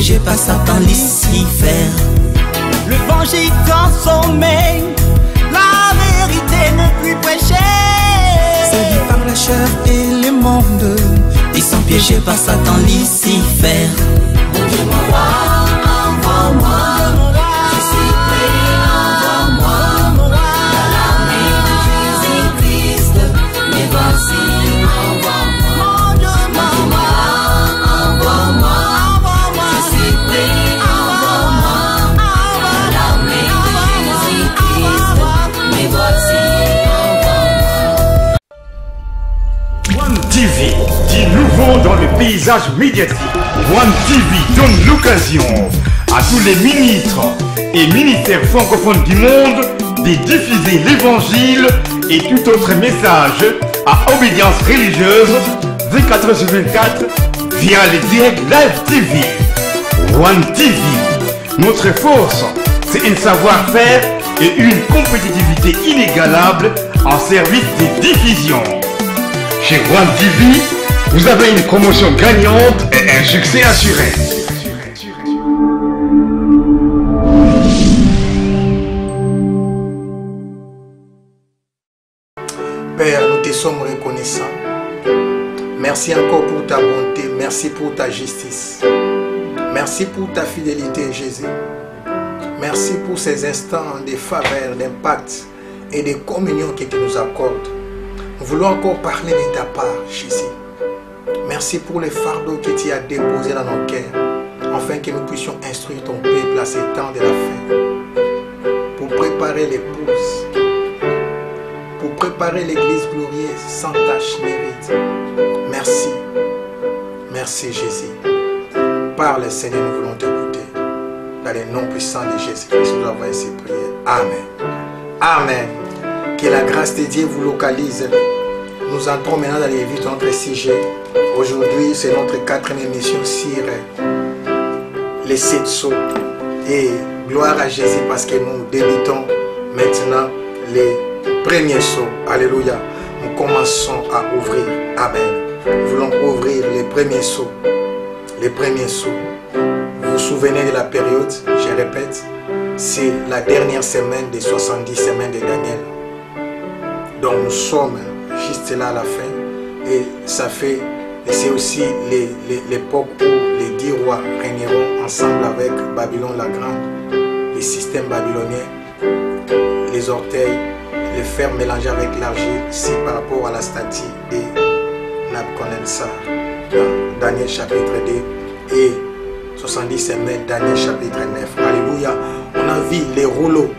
piégés par Satan, Lucifer. Le vengeur est en sommeil, la vérité n'est plus prêchée. Séduits par la chair et le monde, ils sont piégés par Satan, Lucifer. Mon Dieu, envoie-moi. Je suis prêt, envoie-moi. Dans l'armée de Jésus-Christ, me voici, envoie-moi. Mon Dieu, envoie-moi. Je suis prêt, envoie-moi. Dans l'armée de Jésus-Christ, me voici, envoie-moi. One TV, dit nouveau dans le paysage médiatique. One TV donne l'occasion à tous les ministres et ministères francophones du monde de diffuser l'évangile et tout autre message à obédience religieuse 24/24 via les direct live TV. One TV, notre force, c'est un savoir-faire et une compétitivité inégalable en service de diffusion. Chez One TV, vous avez une promotion gagnante et un succès assuré. Père, nous te sommes reconnaissants. Merci encore pour ta bonté, merci pour ta justice. Merci pour ta fidélité, Jésus. Merci pour ces instants de faveur, d'impact et de communion que tu nous accordes. Nous voulons encore parler de ta part, Jésus. Merci pour les fardeaux que tu as déposés dans nos cœurs, afin que nous puissions instruire ton peuple à ces temps de la fin, pour préparer l'épouse, pour préparer l'église glorieuse sans tache ni ride. Merci. Merci, Jésus. Parle, Seigneur, nous voulons t'écouter. Dans le nom puissant de Jésus-Christ, nous avons ainsi prié. Amen. Amen. Que la grâce de Dieu vous localise. Nous entrons maintenant dans les vies de notre sujet. Aujourd'hui, c'est notre 4e émission sur les 7 sceaux. Et gloire à Jésus parce que nous débutons maintenant les premiers sceaux. Alléluia. Nous commençons à ouvrir. Amen. Nous voulons ouvrir les premiers sceaux. Les premiers sceaux. Vous vous souvenez de la période, je répète, c'est la dernière semaine des 70 semaines de Daniel. Donc nous sommes juste là à la fin. Et ça fait, c'est aussi l'époque où les 10 rois régneront ensemble avec Babylone la Grande, les systèmes babyloniens, les orteils, les fers mélangés avec l'argile, c'est par rapport à la statue de Nabucodonosor, dans Daniel chapitre 2 et 70 semaines, Daniel chapitre 9. Alléluia. On a vu les rouleaux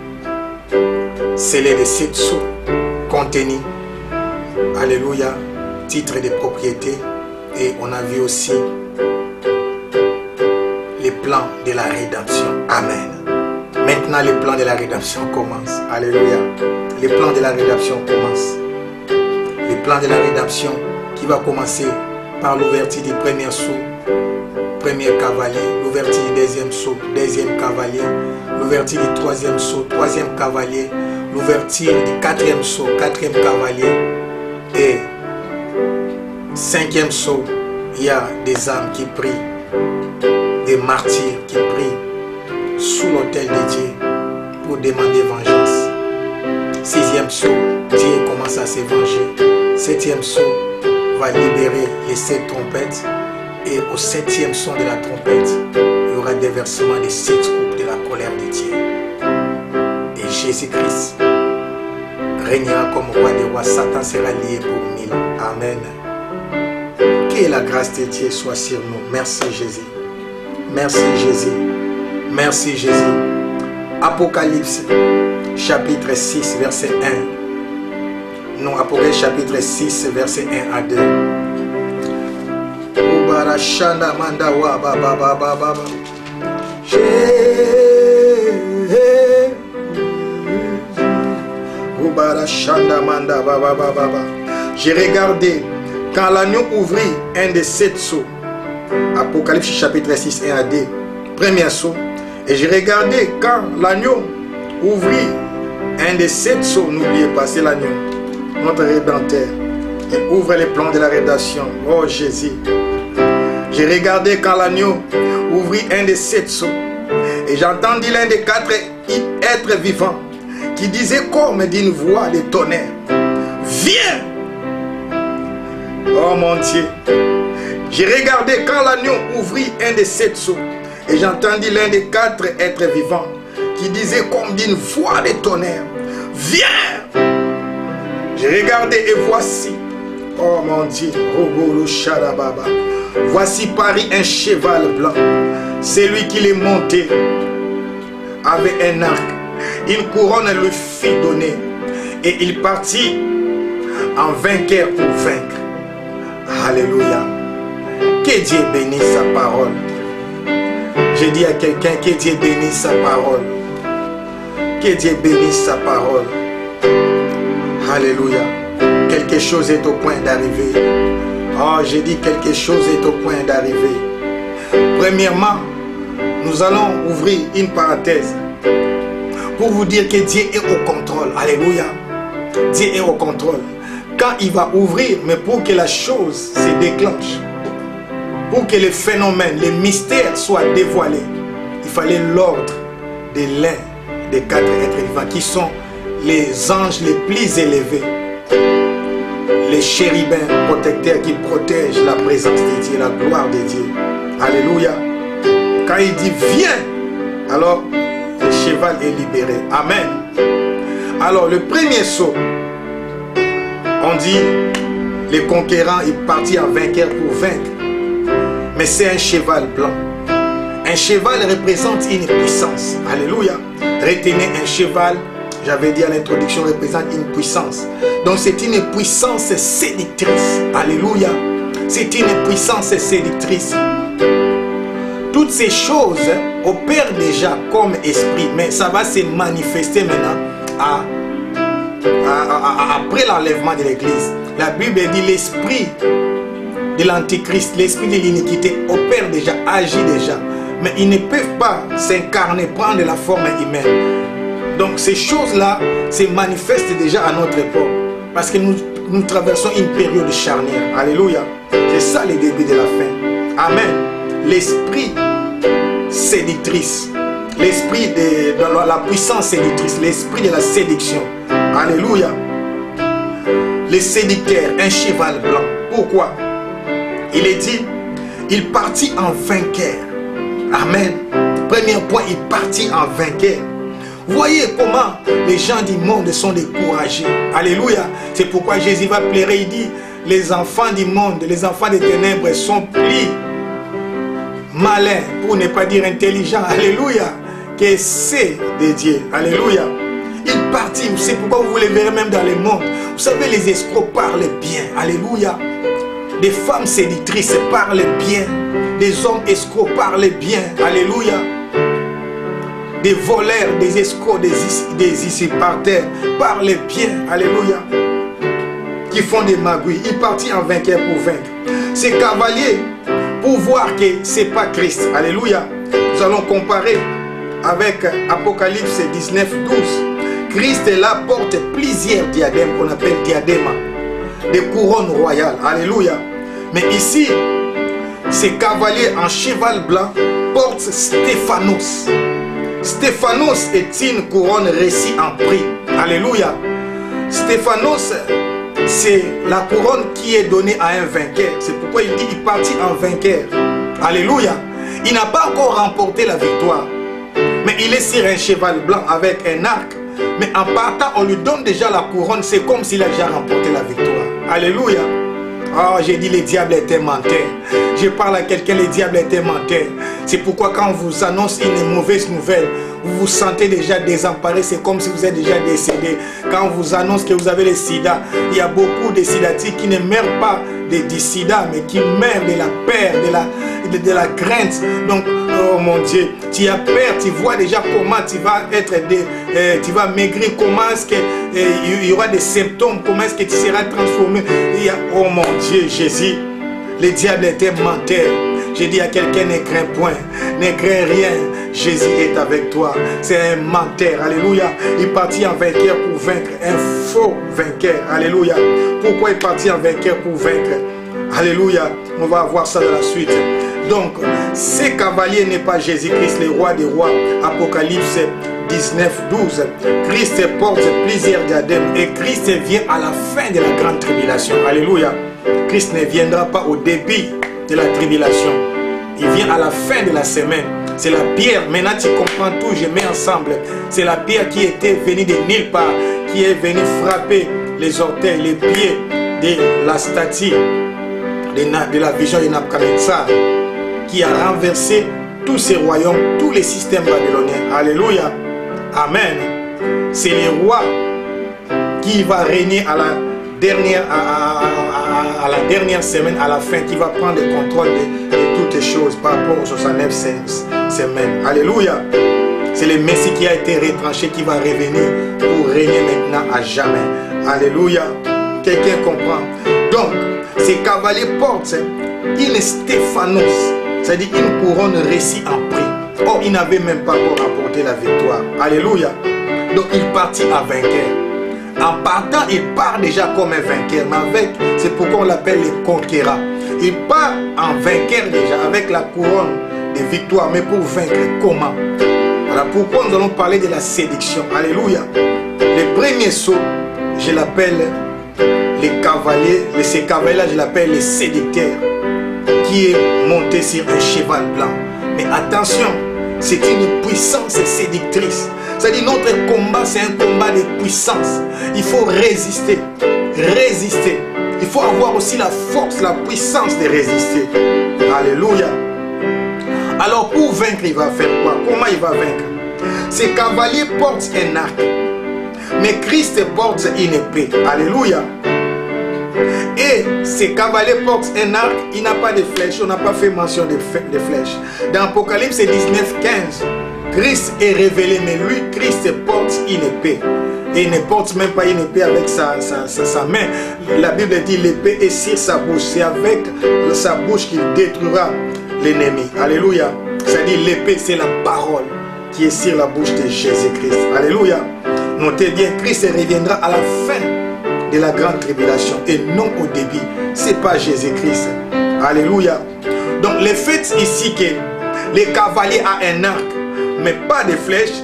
scellés de 7 sceaux contenus. Alléluia. Titre de propriété. Et on a vu aussi les plans de la rédemption. Amen. Maintenant, les plans de la rédemption commencent. Alléluia. Les plans de la rédemption commencent. Les plans de la rédemption qui va commencer par l'ouverture du premier sceau, premier cavalier, l'ouverture du deuxième sceau, deuxième cavalier, l'ouverture du troisième sceau, troisième cavalier, l'ouverture du quatrième sceau, quatrième cavalier, et cinquième sceau, il y a des âmes qui prient, des martyrs qui prient sous l'autel de Dieu pour demander vengeance. Sixième sceau, Dieu commence à se venger. Septième sceau va libérer les 7 trompettes. Et au 7e son de la trompette, il y aura des versements des 7 coupes de la colère de Dieu. Et Jésus-Christ régnera comme roi des rois. Satan sera lié pour 1000 ans. Amen. Que la grâce de Dieu soit sur nous. Merci Jésus. Merci Jésus. Merci Jésus. Apocalypse chapitre 6 verset 1. Non, Apocalypse chapitre 6 verset 1 à 2. Ubarashanda manda wa ba ba ba ba ba ba. Ubarashanda manda ba ba ba ba ba. J'ai regardé quand l'agneau ouvrit un des 7 sceaux. Apocalypse chapitre 6 1 à 2. Premier sceau. Et j'ai regardé quand l'agneau ouvrit un des 7 sceaux. N'oubliez pas, c'est l'agneau, notre rédempteur. Il ouvre les plans de la rédemption. Oh Jésus. J'ai regardé quand l'agneau ouvrit un des 7 sceaux. Et j'entendis l'un des 4 êtres vivants qui disait comme d'une voix de tonnerre: viens! Oh mon Dieu! J'ai regardé quand l'agneau ouvrit un des 7 sceaux. Et j'entendis l'un des 4 êtres vivants qui disait comme d'une voix de tonnerre: viens! J'ai regardé et voici, oh mon Dieu, voici parit un cheval blanc. Celui qui l'est monté avait un arc. Une couronne lui fit donner. Et il partit en vainqueur pour vaincre. Alléluia. Que Dieu bénisse sa parole. J'ai dit à quelqu'un que Dieu bénisse sa parole. Que Dieu bénisse sa parole. Alléluia. Quelque chose est au point d'arriver. Oh, j'ai dit quelque chose est au point d'arriver. Premièrement, nous allons ouvrir une parenthèse pour vous dire que Dieu est au contrôle. Alléluia. Dieu est au contrôle. Quand il va ouvrir, mais pour que la chose se déclenche, pour que les phénomènes, les mystères soient dévoilés, il fallait l'ordre de l'un des 4 êtres vivants qui sont les anges les plus élevés, les chérubins protecteurs qui protègent la présence de Dieu, la gloire de Dieu. Alléluia. Quand il dit viens, alors le cheval est libéré. Amen. Alors le premier saut, on dit les conquérants est parti en vainqueur pour vaincre. Mais c'est un cheval blanc. Un cheval représente une puissance. Alléluia. Retenez, un cheval, j'avais dit à l'introduction, représente une puissance. Donc c'est une puissance séductrice. Alléluia. C'est une puissance séductrice. Toutes ces choses opèrent déjà comme esprit, mais ça va se manifester maintenant après l'enlèvement de l'église. La Bible dit l'esprit de l'antichrist, l'esprit de l'iniquité opère déjà, agit déjà, mais ils ne peuvent pas s'incarner, prendre la forme humaine. Donc ces choses-là se manifestent déjà à notre époque, parce que nous traversons une période charnière. Alléluia. C'est ça le début de la fin. Amen. L'esprit séductrice, l'esprit de la puissance séductrice, l'esprit de la séduction. Alléluia. Les séducteurs, un cheval blanc. Pourquoi? Il est dit, il partit en vainqueur. Amen. Premier point, il partit en vainqueur. Voyez comment les gens du monde sont découragés. Alléluia. C'est pourquoi Jésus va pleurer. Il dit, les enfants du monde, les enfants des ténèbres sont plus malins, pour ne pas dire intelligents. Alléluia. Que c'est de Dieu. Alléluia. Il partit. C'est pourquoi vous les verrez même dans le monde. Vous savez, les escrocs parlent bien. Alléluia. Des femmes séductrices parlent bien. Des hommes escrocs parlent bien. Alléluia. Des voleurs, des escrocs, des usurpateurs parlent bien. Alléluia. Qui font des magouilles. Il partit en vainqueur pour vaincre. Ces cavaliers, pour voir que ce n'est pas Christ. Alléluia. Nous allons comparer avec Apocalypse 19, 12. Christ là porte plusieurs diadèmes qu'on appelle diadèmes, des couronnes royales. Alléluia. Mais ici, ces cavaliers en cheval blanc portent Stéphanos. Stéphanos est une couronne récite en prix. Alléluia. Stéphanos, c'est la couronne qui est donnée à un vainqueur. C'est pourquoi il dit il partit en vainqueur. Alléluia. Il n'a pas encore remporté la victoire, mais il est sur un cheval blanc avec un arc. Mais en partant, on lui donne déjà la couronne. C'est comme s'il a déjà remporté la victoire. Alléluia. Oh, j'ai dit les diables étaient menteurs. Je parle à quelqu'un, les diables étaient menteurs. C'est pourquoi quand on vous annonce une mauvaise nouvelle, vous vous sentez déjà désemparé. C'est comme si vous êtes déjà décédé. Quand on vous annonce que vous avez le sida, il y a beaucoup de sidatiques qui ne meurent pas du sida, mais qui meurent de la peur, de la crainte. Donc, oh mon Dieu, tu as peur, tu vois déjà comment tu vas être, tu vas maigrir, comment est-ce qu'il y aura des symptômes, comment est-ce que tu seras transformé. Oh mon Dieu, Jésus, les diables étaient menteurs. J'ai dit à quelqu'un, ne crains point, ne crains rien, Jésus est avec toi. C'est un menteur, alléluia. Il partit en vainqueur pour vaincre, un faux vainqueur, alléluia. Pourquoi il partit en vainqueur pour vaincre? Alléluia. On va voir ça dans la suite. Donc, ces cavaliers n'est pas Jésus-Christ, le roi des rois. Apocalypse 19, 12. Christ porte plusieurs diadèmes et Christ vient à la fin de la grande tribulation. Alléluia. Christ ne viendra pas au début de la tribulation. Il vient à la fin de la semaine. C'est la pierre. Maintenant, tu comprends tout. Je mets ensemble. C'est la pierre qui était venue de nulle part, qui est venue frapper les orteils, les pieds de la statue de la vision de Nabuchodonosor, qui a renversé tous ces royaumes, tous les systèmes babyloniens. Alléluia. Amen. C'est le roi qui va régner à la dernière semaine, à la fin, qui va prendre le contrôle de toutes les choses par rapport aux 69 semaines. Alléluia. C'est le Messie qui a été retranché, qui va revenir pour régner maintenant à jamais. Alléluia. Quelqu'un comprend? Donc, ces cavaliers portent une Stéphanos, c'est-à-dire une couronne récite en prix. Or, il n'avait même pas encore remporté la victoire. Alléluia. Donc, il partit à vainqueur. En partant, il part déjà comme un vainqueur. Mais c'est pourquoi on l'appelle le conquérant. Il part en vainqueur déjà, avec la couronne de victoire. Mais pour vaincre, comment? Voilà pourquoi nous allons parler de la séduction. Alléluia. Le premier saut, je l'appelle les cavaliers. Ces cavaliers-là, je l'appelle les séducteurs, qui est monté sur un cheval blanc. Mais attention, c'est une puissance séductrice. C'est-à-dire notre combat, c'est un combat de puissance. Il faut résister. Résister. Il faut avoir aussi la force, la puissance de résister. Alléluia. Alors pour vaincre, il va faire quoi? Comment il va vaincre? Ces cavaliers portent un arc. Mais Christ porte une épée. Alléluia. Et ces cavaliers portent un arc. Il n'a pas de flèches. On n'a pas fait mention de flèches. Dans Apocalypse 19, 15, Christ est révélé. Mais lui, Christ porte une épée. Et il ne porte même pas une épée avec sa main. La Bible dit l'épée est sur sa bouche. C'est avec sa bouche qu'il détruira l'ennemi. Alléluia. C'est-à-dire l'épée, c'est la parole qui est sur la bouche de Jésus-Christ. Alléluia. Notez bien, Christ reviendra à la fin de la grande tribulation et non au début. C'est pas Jésus-Christ. Alléluia. Donc le fait ici que les cavaliers a un arc mais pas de flèches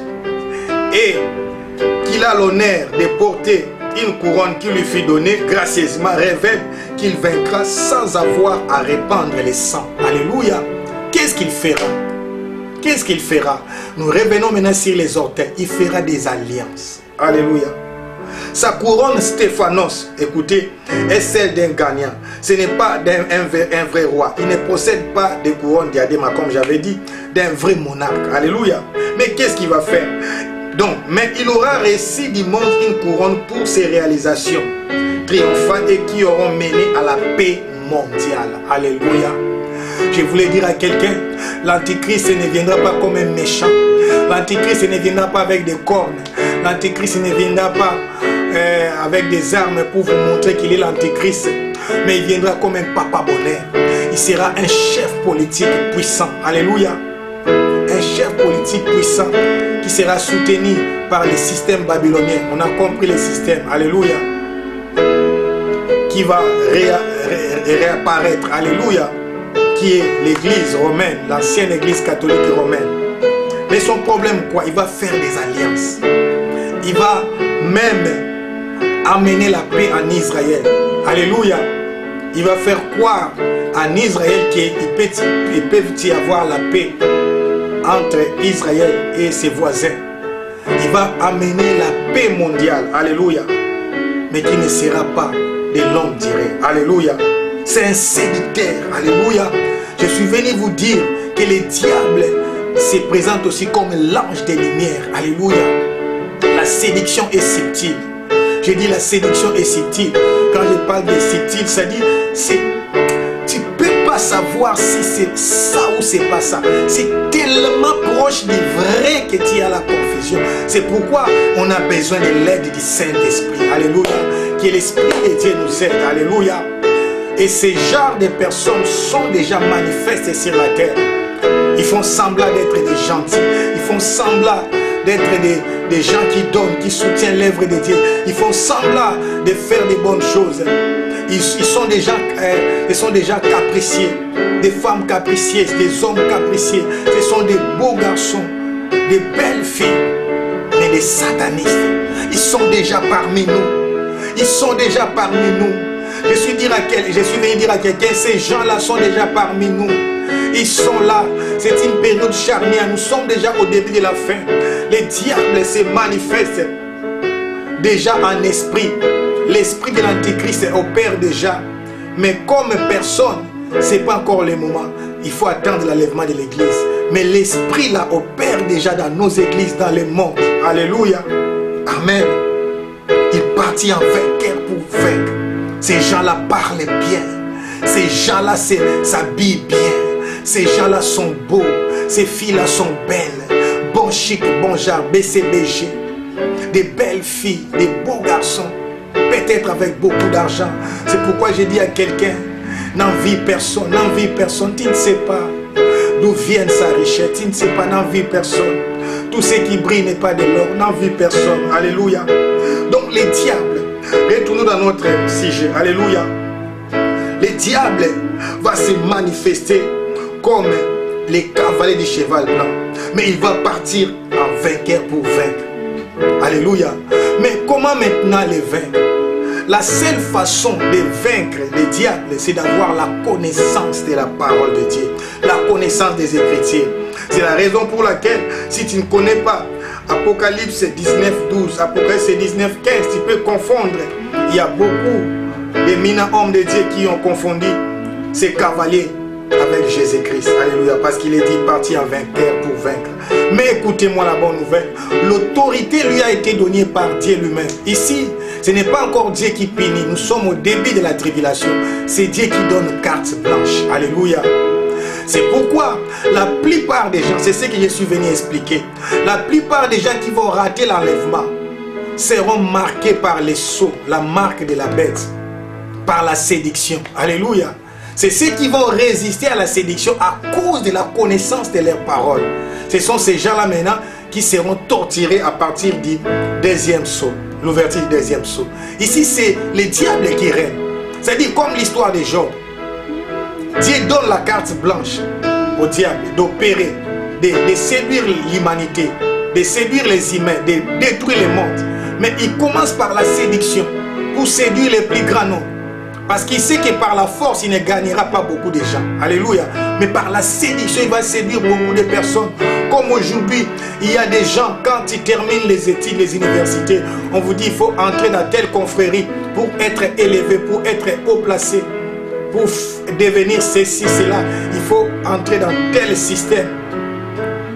et qu'il a l'honneur de porter une couronne qui lui fut donnée gracieusement révèle qu'il vaincra sans avoir à répandre le sang. Alléluia. Qu'est-ce qu'il fera? Qu'est-ce qu'il fera? Nous revenons maintenant sur les orteils. Il fera des alliances. Alléluia. Sa couronne Stéphanos, écoutez, est celle d'un gagnant. Ce n'est pas un vrai roi. Il ne possède pas de couronne diadème, comme j'avais dit, d'un vrai monarque. Alléluia. Mais qu'est-ce qu'il va faire? Donc, mais il aura reçu du monde une couronne pour ses réalisations triomphantes et qui auront mené à la paix mondiale. Alléluia. Je voulais dire à quelqu'un, l'antichrist ne viendra pas comme un méchant. L'antichrist ne viendra pas avec des cornes. L'antichrist ne viendra pas avec des armes pour vous montrer qu'il est l'antichrist. Mais il viendra comme un papa bonheur. Il sera un chef politique puissant. Alléluia. Un chef politique puissant qui sera soutenu par le système babylonien. On a compris le système. Alléluia. Qui va réapparaître. Alléluia. Qui est l'église romaine, l'ancienne église catholique romaine. Mais son problème quoi? Il va faire des alliances. Il va même amener la paix en Israël. Alléluia. Il va faire croire en Israël qu'il peut y avoir la paix entre Israël et ses voisins. Il va amener la paix mondiale. Alléluia. Mais qui ne sera pas de longue durée. Alléluia. C'est un séducteur. Alléluia. Je suis venu vous dire que le diable se présente aussi comme l'ange des lumières. Alléluia. La séduction est subtile. Je dis la séduction est subtile. Quand je parle de subtil, ça dit tu ne peux pas savoir si c'est ça ou c'est pas ça. C'est tellement proche du vrai que tu as la confusion. C'est pourquoi on a besoin de l'aide du Saint-Esprit. Alléluia. Que l'Esprit de Dieu nous aide. Alléluia. Et ces genres de personnes sont déjà manifestes sur la terre. Ils font semblant d'être des gentils. Ils font semblant d'être des gens qui donnent, qui soutiennent l'œuvre de Dieu. Ils font semblant de faire des bonnes choses. ils sont déjà capricieux. Des femmes capricieuses, des hommes capricieux. Ce sont des beaux garçons, des belles filles, mais des satanistes. Ils sont déjà parmi nous. Ils sont déjà parmi nous. Je suis venu dire à quelqu'un, ces gens-là sont déjà parmi nous. Ils sont là. C'est une période charnière. Nous sommes déjà au début de la fin. Les diables se manifestent déjà en esprit. L'esprit de l'antichrist opère déjà. Mais comme personne, ce n'est pas encore le moment. Il faut attendre l'enlèvement de l'église. Mais l'esprit là opère déjà dans nos églises, dans le monde. Alléluia. Amen. Il partit en vainqueur pour vaincre. Ces gens-là parlent bien. Ces gens-là s'habillent bien. Ces gens-là sont beaux. Ces filles-là sont belles. Bon chic, bon genre, BCBG. Des belles filles, des beaux garçons. Peut-être avec beaucoup d'argent. C'est pourquoi j'ai dit à quelqu'un, n'envie personne, n'envie personne. Tu ne sais pas d'où vient sa richesse. Tu ne sais pas, n'envie personne. Tout ce qui brille n'est pas de l'or, n'envie personne. Alléluia. Donc les diables, retournons dans notre sujet. Alléluia. Les diables vont se manifester comme les cavaliers du cheval blanc. Mais il va partir en vainqueur pour vaincre. Alléluia. Mais comment maintenant les vaincre? La seule façon de vaincre les diables, c'est d'avoir la connaissance de la parole de Dieu. La connaissance des Écritures. C'est la raison pour laquelle, si tu ne connais pas Apocalypse 19:12, Apocalypse 19:15, tu peux confondre. Il y a beaucoup d'éminents hommes de Dieu qui ont confondu ces cavaliers avec Jésus-Christ. Alléluia. Parce qu'il est dit parti en vainqueur pour vaincre. Mais écoutez-moi la bonne nouvelle. L'autorité lui a été donnée par Dieu lui-même. Ici, ce n'est pas encore Dieu qui punit. Nous sommes au début de la tribulation. C'est Dieu qui donne carte blanche. Alléluia. C'est pourquoi la plupart des gens, c'est ce que je suis venu expliquer. La plupart des gens qui vont rater l'enlèvement seront marqués par les sceaux, la marque de la bête, par la séduction. Alléluia. C'est ceux qui vont résister à la séduction à cause de la connaissance de leurs paroles. Ce sont ces gens-là maintenant qui seront torturés à partir du deuxième sceau, l'ouverture du deuxième sceau. Ici, c'est les diables qui règnent. C'est-à-dire comme l'histoire de Job. Dieu donne la carte blanche au diable d'opérer, de séduire l'humanité, de séduire les humains, de détruire le monde. Mais il commence par la séduction pour séduire les plus grands noms. Parce qu'il sait que par la force, il ne gagnera pas beaucoup de gens. Alléluia. Mais par la séduction, il va séduire beaucoup de personnes. Comme aujourd'hui, il y a des gens, quand ils terminent les études, les universités, on vous dit qu'il faut entrer dans telle confrérie pour être élevé, pour être haut placé, pour devenir ceci, cela. Il faut entrer dans tel système,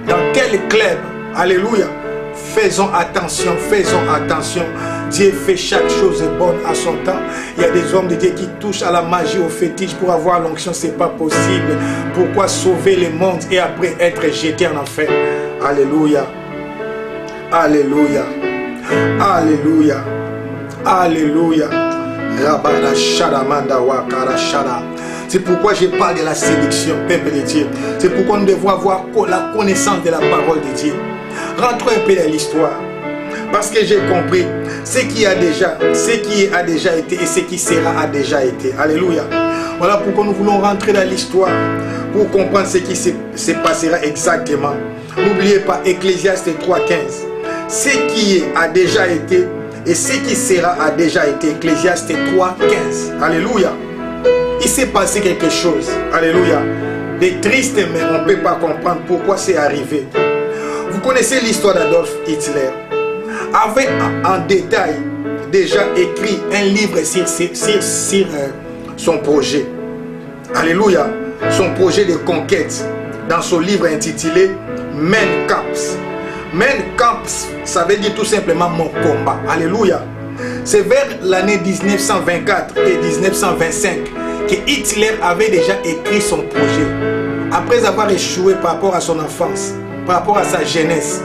dans tel club. Alléluia. Faisons attention, faisons attention. Dieu fait chaque chose bonne à son temps. Il y a des hommes de Dieu qui touchent à la magie, au fétiche pour avoir l'onction. Ce n'est pas possible. Pourquoi sauver le monde et après être jeté en enfer? Alléluia. Alléluia. Alléluia. Alléluia. C'est pourquoi je parle de la séduction, peuple de Dieu. C'est pourquoi nous devons avoir la connaissance de la parole de Dieu. Rentrons un peu dans l'histoire. Parce que j'ai compris ce qui a déjà été et ce qui sera a déjà été. Alléluia. Voilà pourquoi nous voulons rentrer dans l'histoire pour comprendre ce qui se passera exactement. N'oubliez pas Ecclésiaste 3:15. Ce qui a déjà été et ce qui sera a déjà été. Ecclésiaste 3:15. Alléluia. Il s'est passé quelque chose. Alléluia. C'est triste, mais on ne peut pas comprendre pourquoi c'est arrivé. Vous connaissez l'histoire d'Adolf Hitler. Avait en détail déjà écrit un livre sur son projet. Alléluia. Son projet de conquête. Dans son livre intitulé Mein Kampf. Mein Kampf, ça veut dire tout simplement mon combat. Alléluia. C'est vers l'année 1924 et 1925 que Hitler avait déjà écrit son projet. Après avoir échoué par rapport à son enfance, par rapport à sa jeunesse.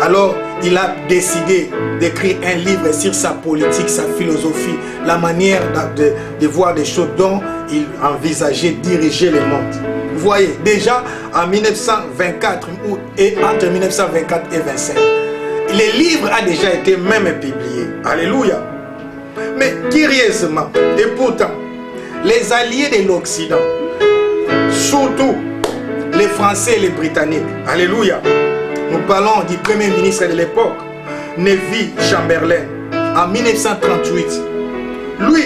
Alors, il a décidé d'écrire un livre sur sa politique, sa philosophie, la manière de voir des choses dont il envisageait diriger le monde. Vous voyez, déjà en 1924 et entre 1924 et 1925, le livre a déjà été même publié. Alléluia. Mais curieusement, et pourtant, les alliés de l'Occident, surtout les Français et les Britanniques, alléluia, nous parlons du premier ministre de l'époque, Neville Chamberlain, en 1938. Lui,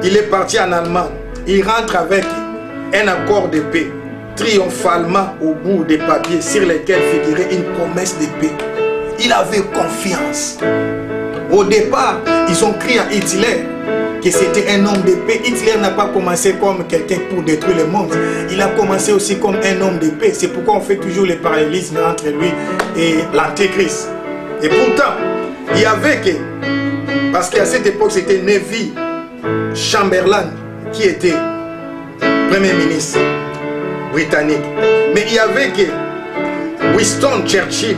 il est parti en Allemagne. Il rentre avec un accord de paix, triomphalement au bout des papiers sur lesquels figurait une promesse de paix. Il avait confiance. Au départ, ils ont crié à Hitler que c'était un homme de paix. Hitler n'a pas commencé comme quelqu'un pour détruire le monde. Il a commencé aussi comme un homme de paix. C'est pourquoi on fait toujours le parallélisme entre lui et l'Antéchrist. Et pourtant, il y avait que, parce qu'à cette époque, c'était Neville Chamberlain qui était Premier ministre britannique. Mais il y avait que Winston Churchill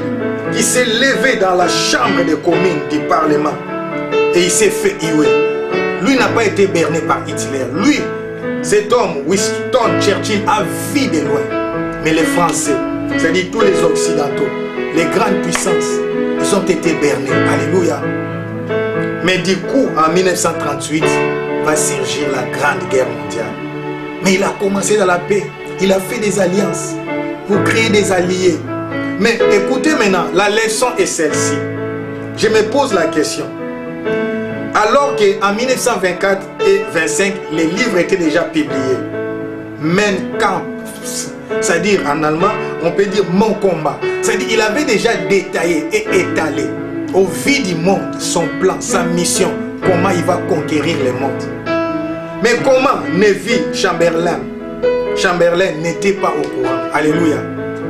qui s'est levé dans la chambre des communes du Parlement et il s'est fait huer. Lui n'a pas été berné par Hitler. Lui, cet homme, Winston Churchill, a vu de loin. Mais les Français, c'est-à-dire tous les Occidentaux, les grandes puissances, ils ont été bernés. Alléluia. Mais du coup, en 1938, va surgir la Grande Guerre mondiale. Mais il a commencé dans la paix. Il a fait des alliances pour créer des alliés. Mais écoutez maintenant, la leçon est celle-ci. Je me pose la question. Alors qu'en 1924 et 1925, les livres étaient déjà publiés. Mein Kampf, c'est-à-dire en allemand, on peut dire mon combat. C'est-à-dire qu'il avait déjà détaillé et étalé au vu du monde son plan, sa mission, comment il va conquérir le monde. Mais comment Neville Chamberlain n'était pas au courant? Alléluia.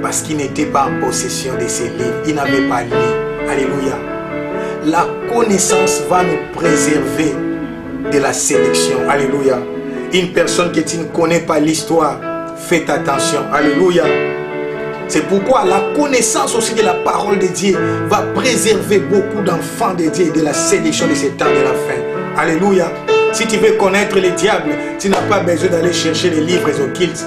Parce qu'il n'était pas en possession de ses livres. Il n'avait pas lu. Alléluia. La connaissance va nous préserver de la sélection. Alléluia. Une personne qui ne connaît pas l'histoire, faites attention. Alléluia. C'est pourquoi la connaissance aussi de la parole de Dieu va préserver beaucoup d'enfants de Dieu de la sélection de ces temps de la fin. Alléluia. Si tu veux connaître le diable, tu n'as pas besoin d'aller chercher les livres occultes.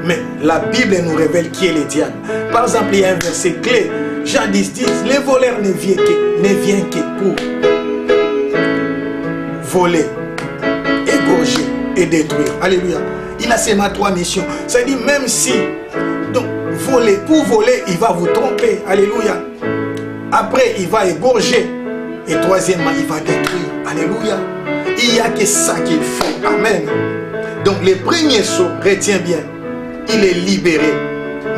Mais la Bible nous révèle qui est le diable. Par exemple, il y a un verset clé. Jean 10 dit, les voleurs ne viennent que pour voler, égorger et détruire. Alléluia. Il a seulement 3 missions. Ça dit même si, donc, voler, pour voler, il va vous tromper. Alléluia. Après, il va égorger. Et troisièmement, il va détruire. Alléluia. Il n'y a que ça qu'il fait. Amen. Donc, le premier saut, retiens bien, il est libéré,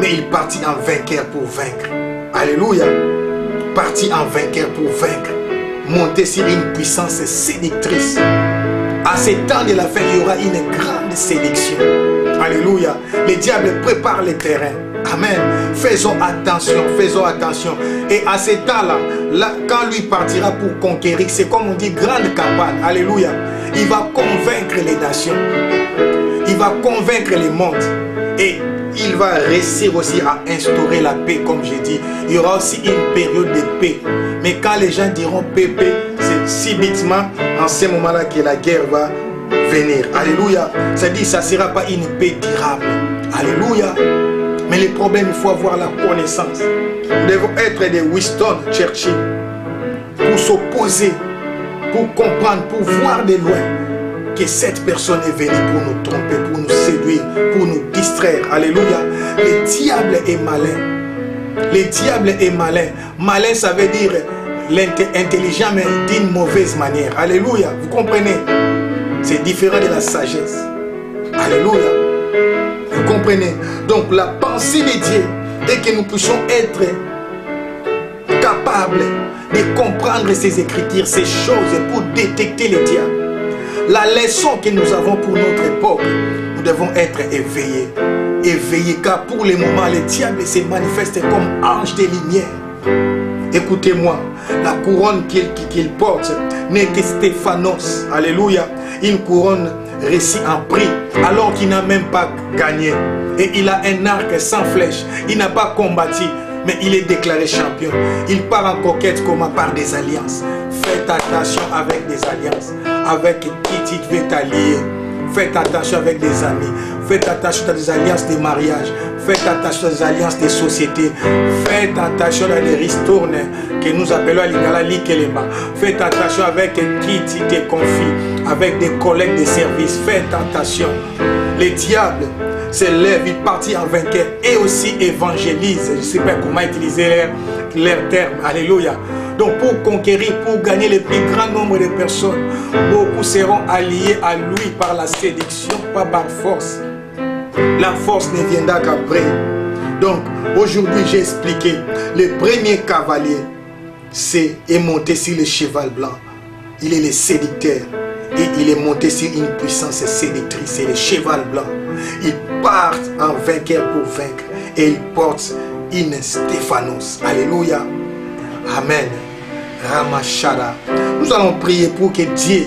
mais il partit en vainqueur pour vaincre. Alléluia. Parti en vainqueur pour vaincre. Monter sur une puissance séductrice. À ce temps de la fin, il y aura une grande sélection. Alléluia. Le diable prépare le terrain. Amen. Faisons attention, faisons attention. Et à ce temps-là, quand lui partira pour conquérir, c'est comme on dit grande campagne. Alléluia. Il va convaincre les nations. Il va convaincre les mondes. Et il va réussir aussi à instaurer la paix, comme j'ai dit. Il y aura aussi une période de paix. Mais quand les gens diront paix, paix, c'est subitement en ce moment-là que la guerre va venir. Alléluia. Ça dit, ça ne sera pas une paix durable. Alléluia. Mais le problème, il faut avoir la connaissance. Nous devons être des Winston Churchill pour s'opposer, pour comprendre, pour voir de loin que cette personne est venue pour nous tromper, pour nous séduire, pour nous distraire. Alléluia. Le diable est malin. Le diable est malin. Malin, ça veut dire intelligent, mais d'une mauvaise manière. Alléluia. Vous comprenez? C'est différent de la sagesse. Alléluia. Vous comprenez? Donc la pensée de Dieu est que nous puissions être capables de comprendre ces écritures, ces choses pour détecter le diable. La leçon que nous avons pour notre époque, nous devons être éveillés. Éveillés, car pour le moment, le diable se manifeste comme ange de lumière. Écoutez-moi, la couronne qu'il porte n'est que Stéphanos. Alléluia. Une couronne réussie en prix, alors qu'il n'a même pas gagné. Et il a un arc sans flèche. Il n'a pas combattu, mais il est déclaré champion. Il part en conquête comme par des alliances. Faites attention avec des alliances. Avec qui tu veux t'allier. Faites attention avec des amis. Faites attention à des alliances de mariage. Faites attention à des alliances de société. Faites attention à des ristournes que nous appelons à l'Ingala Likelema. Faites attention avec qui tu te confies, avec des collègues de service. Faites attention. Les diables se lèvent, ils partent en vainqueur et aussi évangélisent. Je ne sais pas comment utiliser leur terme. Alléluia. Donc pour conquérir, pour gagner le plus grand nombre de personnes, beaucoup seront alliés à lui par la séduction, pas par force. La force ne viendra qu'après. Donc aujourd'hui j'ai expliqué, le premier cavalier est monté sur le cheval blanc. Il est le séducteur et il est monté sur une puissance séductrice, c'est le cheval blanc. Il part en vainqueur pour vaincre et il porte une Stéphanos. Alléluia. Amen. Ramachara. Nous allons prier pour que Dieu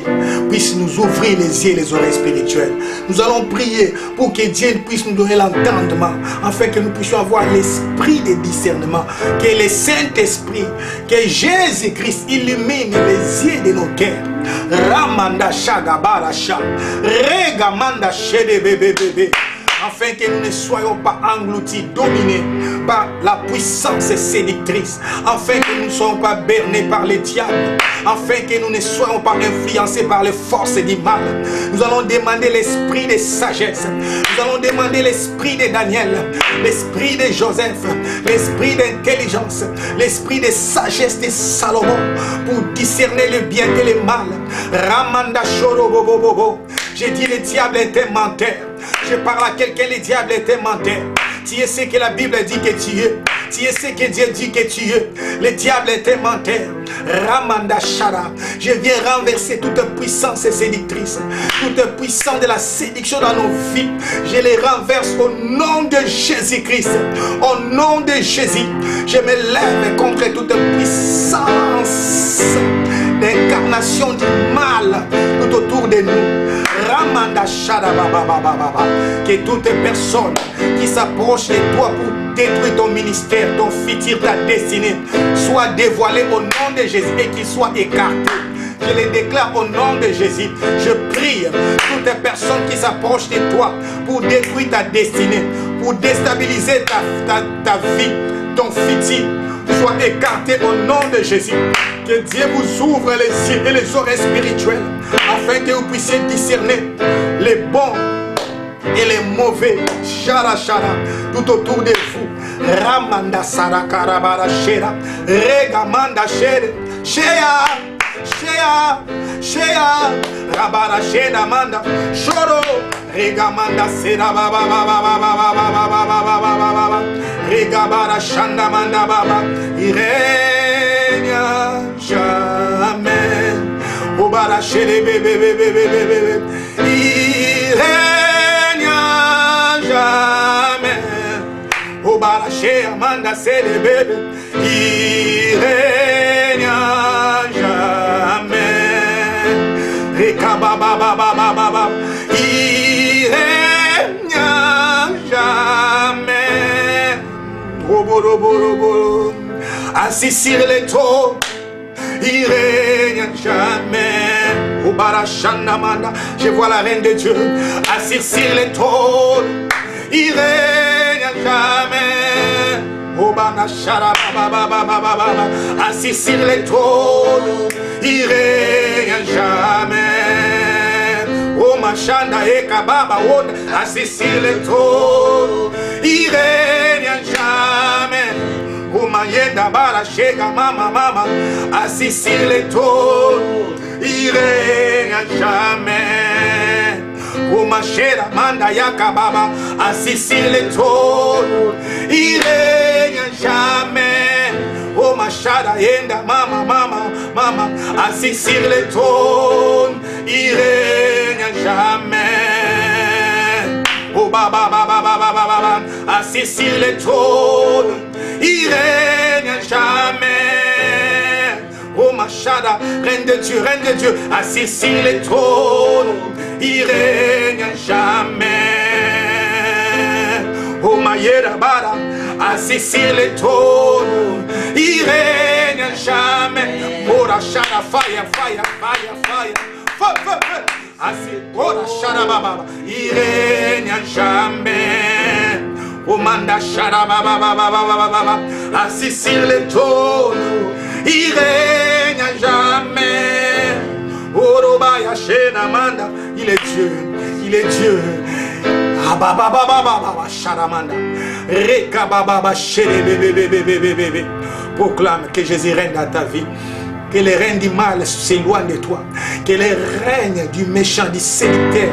puisse nous ouvrir les yeux et les oreilles spirituelles. Nous allons prier pour que Dieu puisse nous donner l'entendement, afin que nous puissions avoir l'esprit de discernement, que le Saint-Esprit, que Jésus-Christ illumine les yeux de nos cœurs. Ramanda Shagabarasha, Regamanda Shede bébé. Afin que nous ne soyons pas engloutis, dominés par la puissance séductrice, afin que nous ne soyons pas bernés par les diables, afin que nous ne soyons pas influencés par les forces du mal. Nous allons demander l'esprit de sagesse, nous allons demander l'esprit de Daniel, l'esprit de Joseph, l'esprit d'intelligence, l'esprit de sagesse de Salomon, pour discerner le bien et le mal. Ramanda Shorobobobobo. J'ai dit le diable était menteur. Je parle à quelqu'un, le diable était menteur. Tu es ce que la Bible dit que tu es. Tu es ce que Dieu dit que tu es. Le diable était menteur. Ramanda Shara. Je viens renverser toute puissance séductrice, toute puissance de la séduction dans nos vies. Je les renverse au nom de Jésus-Christ. Au nom de Jésus, je me lève contre toute puissance d'incarnation du mal tout autour de nous. Ramanda Shara Baba Baba Baba. Que toute personne qui s'approche de toi pour détruire ton ministère, ton futur, ta destinée, soit dévoilée au nom de Jésus et qu'il soit écarté. Je les déclare au nom de Jésus. Je prie toutes les personnes qui s'approchent de toi pour détruire ta destinée, pour déstabiliser ta vie, ton futur, soit écarté au nom de Jésus. Que Dieu vous ouvre les yeux et les oreilles spirituelles, afin que vous puissiez discerner les bons et les mauvais. Shara Shara, tout autour de vous. Ramanda Sara Karabara Shera, Regamanda Shere, Shea, Shea, Shea, Rabara Sheda Manda, Shoro, Regamanda Sera Baba Baba Baba Baba Baba Baba, Regabara Shanda Manda Baba, Irenia jamais, Obara Shere bébé bébé bébé, Irenia jamais. Obaraché Amanda c'est le bébé. Il règne jamais. Rekababa baba baba. Il règne jamais. Robo robo robo. Assis sur les trônes. Il règne jamais. Obarachanda Amanda. Je vois la reine de Dieu. Assis sur les trônes. Il règne jamais. Obana Shara Baba Baba Baba. Assis sur les trônes, il règne jamais. Oh Machanda Eka Baba Oda. Assis sur les trônes, il règne jamais. Oh Mayenda Bala Shega Mama Mama. Assis sur les trônes, il règne jamais. Oh ma chère Amanda Yakababa, assis sur le trône, il règne jamais. Oh ma chère Enda Mama Mama Mama, assis sur le trône, il règne jamais. Oh Baba Baba Baba Baba, assis sur le trône, il règne jamais. Oh Machada, reine de Dieu, assis sur le trône, il règne jamais. Oh Mayera Bada, assis sur le trône, il règne jamais. Oh Rachada, fire, fire, fire, fire, fire, fire. Il règne à jamais. Omanda Sharababa, assis sur le trône, il règne à jamais. Orobaya Shenamanda, il est Dieu, il est Dieu. Abababababa Sharamanda, Rekababa Shelebebebebebebe. Proclame que Jésus règne dans ta vie. Que les règnes du mal s'éloignent de toi. Que les règnes du méchant, du séducteur,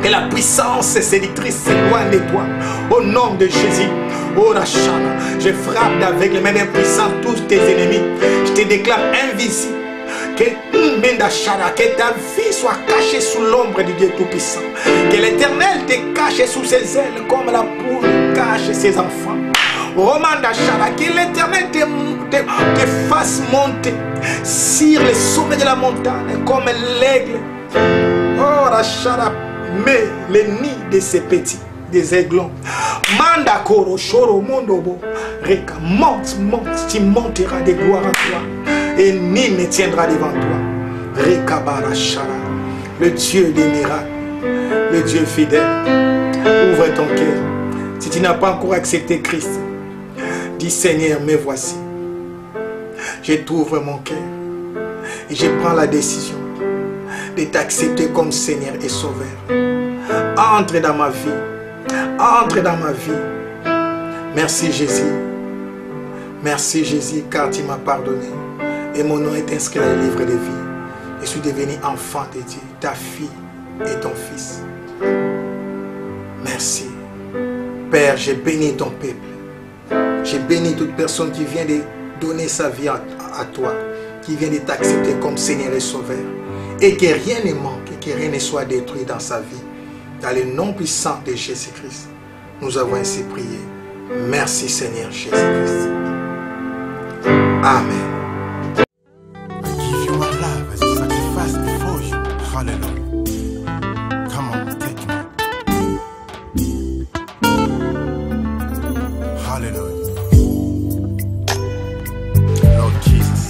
que la puissance séductrice s'éloigne de toi. Au nom de Jésus. Oh Rachana, je frappe avec les mains impuissantes tous tes ennemis. Je te déclare invisible. Que ta vie soit cachée sous l'ombre du Dieu Tout-Puissant. Que l'Éternel te cache sous ses ailes comme la poule cache ses enfants. Romanda Shara, que l'Éternel te fasse monter sur les sommets de la montagne comme l'aigle. Oh Rachara, mais les nids de ces petits, des aiglons. Manda Koro Shoro Mondobo. Reka, monte, tu monteras de gloire en toi. Et nul ne tiendra devant toi. Reka Barashara, le Dieu des miracles, le Dieu fidèle. Ouvre ton cœur. Si tu n'as pas encore accepté Christ, dis Seigneur, me voici. Je t'ouvre mon cœur et je prends la décision de t'accepter comme Seigneur et Sauveur. Entre dans ma vie. Entre dans ma vie. Merci Jésus. Merci Jésus car tu m'as pardonné. Et mon nom est inscrit dans le livre de vie. Je suis devenu enfant de Dieu, ta fille et ton fils. Merci. Père, j'ai béni ton peuple. J'ai béni toute personne qui vient de donner sa vie à toi, qui vient de t'accepter comme Seigneur et Sauveur. Et que rien ne manque, et que rien ne soit détruit dans sa vie. Dans le nom puissant de Jésus-Christ, nous avons ainsi prié. Merci Seigneur Jésus-Christ. Amen.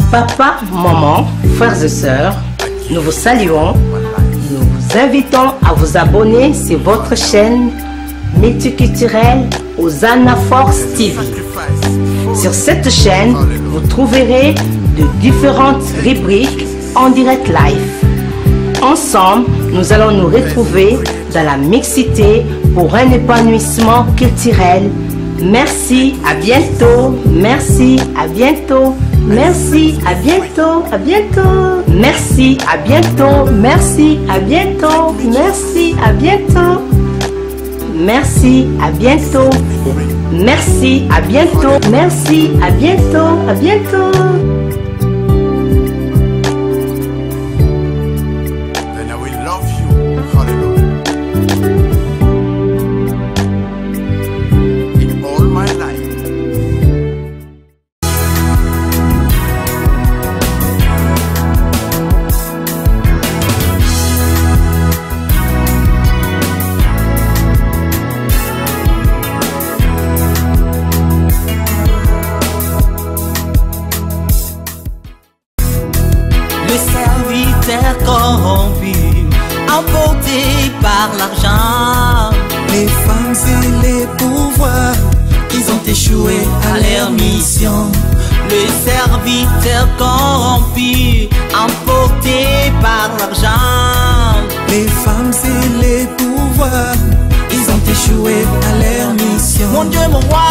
Papa, maman, frères et sœurs, nous vous saluons. Nous vous invitons à vous abonner sur votre chaîne multiculturelle Hosanna Force TV. Sur cette chaîne, vous trouverez de différentes rubriques en direct live. Ensemble, nous allons nous retrouver dans la mixité pour un épanouissement culturel. Merci, à bientôt. Merci, à bientôt. Merci, à bientôt, à bientôt. Merci, à bientôt. Merci, à bientôt. Merci, à bientôt. Merci, à bientôt. Merci, à bientôt. Merci, à bientôt, à bientôt. Then I will love you. Hallelujah. In all my life. Corrompu, emporté par l'argent. Les femmes et les pouvoirs, ils ont échoué à leur mission. Le serviteur corrompu, emporté par l'argent. Les femmes et les pouvoirs, ils ont échoué à leur mission. Mon Dieu, mon roi,